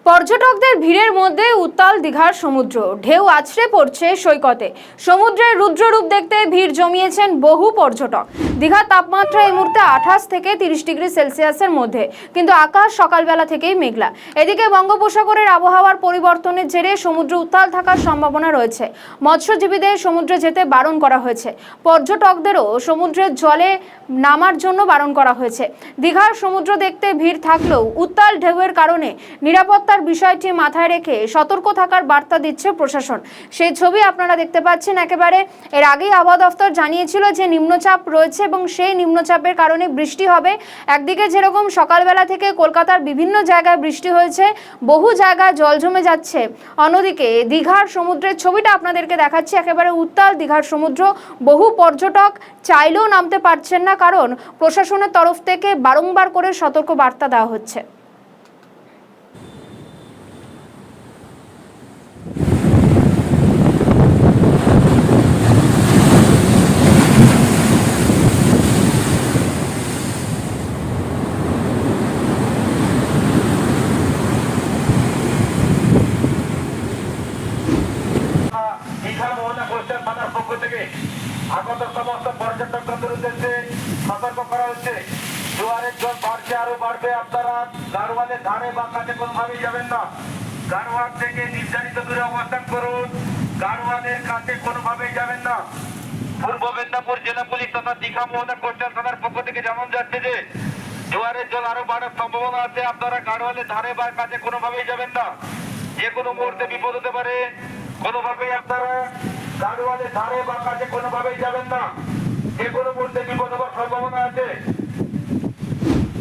পর্যটকদের ভিড়ের মধ্যে উত্তাল দীঘার সমুদ্র, ঢেউ আছড়ে পড়ছে সৈকতে। সমুদ্রের রুদ্ররূপ দেখতে ভিড় জমিয়েছেন বহু পর্যটক। দীঘার তাপমাত্রা এই মুহূর্তে 28 থেকে 30 ডিগ্রি সেলসিয়াসের মধ্যে, কিন্তু আকাশ সকালবেলা থেকেই মেঘলা। এদিকে বঙ্গোপসাগরের আবহাওয়ার পরিবর্তনের জেরে সমুদ্র উত্তাল থাকার সম্ভাবনা রয়েছে। মৎস্যজীবীদের সমুদ্রে যেতে বারণ করা হয়েছে, পর্যটকদেরও সমুদ্রের জলে নামার জন্য বারণ করা হয়েছে। দীঘার সমুদ্র দেখতে ভিড় থাকলেও উত্তাল ঢেউয়ের কারণে নিরাপত্তার বিষয়টি মাথায় রেখে সতর্ক থাকার বার্তা দিচ্ছে প্রশাসন। সেই ছবি আপনারা দেখতে পাচ্ছেন একেবারে। এর আগেই আবহাওয়া দফতর জানিয়েছিল যে নিম্নচাপ রয়েছে এবং সেই নিম্নচাপের কারণে বৃষ্টি হবে। একদিকে যেরকম সকালবেলা থেকে কলকাতার বিভিন্ন জায়গায় বৃষ্টি হয়েছে, বহু জায়গায় জল জমে যাচ্ছে, অন্যদিকে দীঘার সমুদ্রের ছবিটা আপনাদেরকে দেখাচ্ছি। একেবারে উত্তাল দীঘার সমুদ্র, বহু পর্যটক চাইলেও নামতে পারছেন না, কারণ প্রশাসনের তরফ থেকে বারংবার করে সতর্ক বার্তা দেওয়া হচ্ছে। আগত সমস্ত পর্যটকদের উদ্দেশ্যে সতর্ক করা হচ্ছে, জোয়ারের জল বাড়ছে, আরো বাড়বে। আপনারা গাড়োয়ালের ধারে বা কাছে কোনোভাবেই যাবেন না। গাড়োয়াল থেকে নির্ধারিত দূরে অবস্থান করুন, গাড়োয়ালের কাছে কোনোভাবেই যাবেন না। পূর্ব মেদিনীপুর জেলা পুলিশ তথা দীঘা মোহনা কোস্টাল থানার পক্ষ থেকে জানানো যাচ্ছে যে জোয়ারের জল আরো বাড়ার সম্ভাবনা আছে। আপনারা গাড়োয়ালের ধারে বা কাছে কোনোভাবেই যাবেন না, যে কোনো মুহূর্তে বিপদ হতে পারে। কোনোভাবেই আপনারা গাড়োয়ালের ধারে বা কাছে কোনোভাবেই যাবেন না, যে কোনো মুহূর্তে বিপদ হওয়ার সম্ভাবনা আছে।